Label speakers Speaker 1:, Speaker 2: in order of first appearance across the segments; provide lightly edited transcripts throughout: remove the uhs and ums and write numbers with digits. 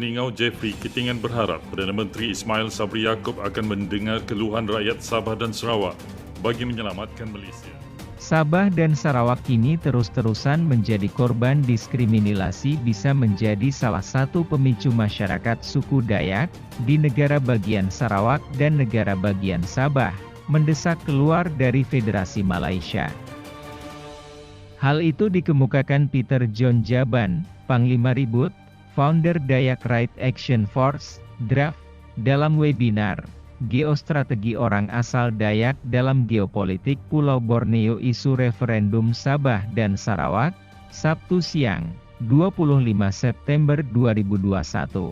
Speaker 1: Selingau Jeffrey Kitingan berharap Perdana Menteri Ismail Sabri Yaakob akan mendengar keluhan rakyat Sabah dan Sarawak bagi menyelamatkan Malaysia.
Speaker 2: Sabah dan Sarawak kini terus-terusan menjadi korban diskriminasi bisa menjadi salah satu pemicu masyarakat suku Dayak di negara bagian Sarawak dan negara bagian Sabah mendesak keluar dari Federasi Malaysia. Hal itu dikemukakan Peter John Jaban, Panglima Ribut, founder Dayak Right Action Force, DRAF, dalam webinar Geostrategi Orang Asal Dayak dalam Geopolitik Pulau Borneo Isu Referendum Sabah dan Sarawak, Sabtu siang, 25 September 2021.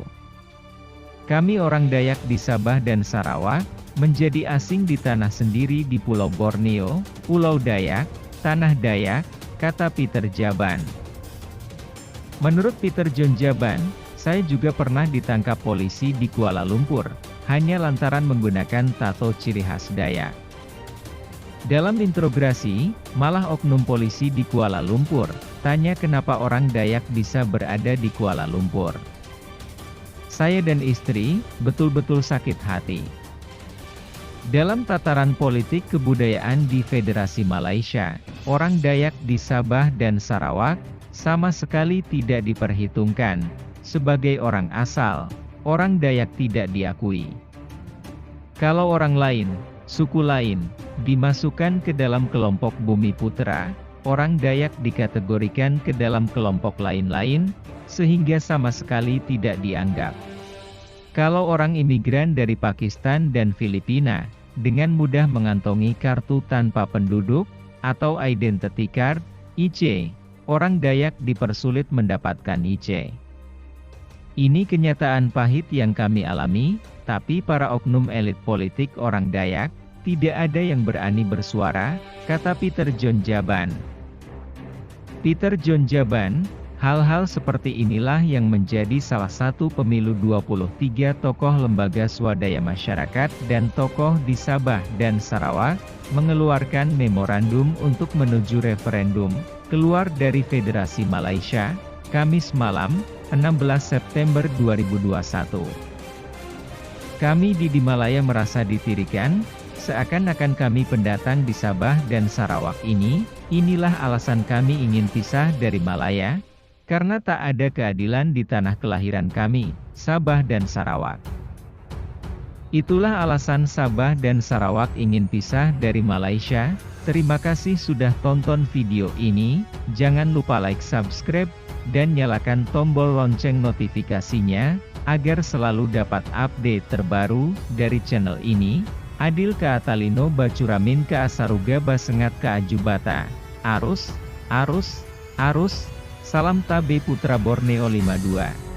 Speaker 2: Kami orang Dayak di Sabah dan Sarawak, menjadi asing di tanah sendiri di Pulau Borneo, Pulau Dayak, Tanah Dayak, kata Peter Jaban. Menurut Peter John Jaban, saya juga pernah ditangkap polisi di Kuala Lumpur, hanya lantaran menggunakan tato ciri khas Dayak. Dalam interogasi, malah oknum polisi di Kuala Lumpur, tanya kenapa orang Dayak bisa berada di Kuala Lumpur. Saya dan istri, betul-betul sakit hati. Dalam tataran politik kebudayaan di Federasi Malaysia, orang Dayak di Sabah dan Sarawak, sama sekali tidak diperhitungkan. Sebagai orang asal, orang Dayak tidak diakui. Kalau orang lain, suku lain, dimasukkan ke dalam kelompok Bumi Putra, orang Dayak dikategorikan ke dalam kelompok lain-lain, sehingga sama sekali tidak dianggap. Kalau orang imigran dari Pakistan dan Filipina, dengan mudah mengantongi kartu tanpa penduduk, atau identity card, IC, orang Dayak dipersulit mendapatkan IC. Ini kenyataan pahit yang kami alami, tapi para oknum elit politik orang Dayak, tidak ada yang berani bersuara, kata Peter John Jaban. Peter John Jaban, hal-hal seperti inilah yang menjadi salah satu pemilu 23 tokoh lembaga swadaya masyarakat dan tokoh di Sabah dan Sarawak, mengeluarkan memorandum untuk menuju referendum, keluar dari Federasi Malaysia, Kamis malam, 16 September 2021. Kami di Malaya merasa ditirikan, seakan-akan kami pendatang di Sabah dan Sarawak inilah alasan kami ingin pisah dari Malaya, karena tak ada keadilan di tanah kelahiran kami, Sabah dan Sarawak. Itulah alasan Sabah dan Sarawak ingin pisah dari Malaysia. Terima kasih sudah tonton video ini, jangan lupa like, subscribe, dan nyalakan tombol lonceng notifikasinya, agar selalu dapat update terbaru dari channel ini. Adil ka Atalino Bacuramin ka Asaruga Basengat ka Ajubata. Arus, arus, arus. Salam Tabe Putra Borneo 52.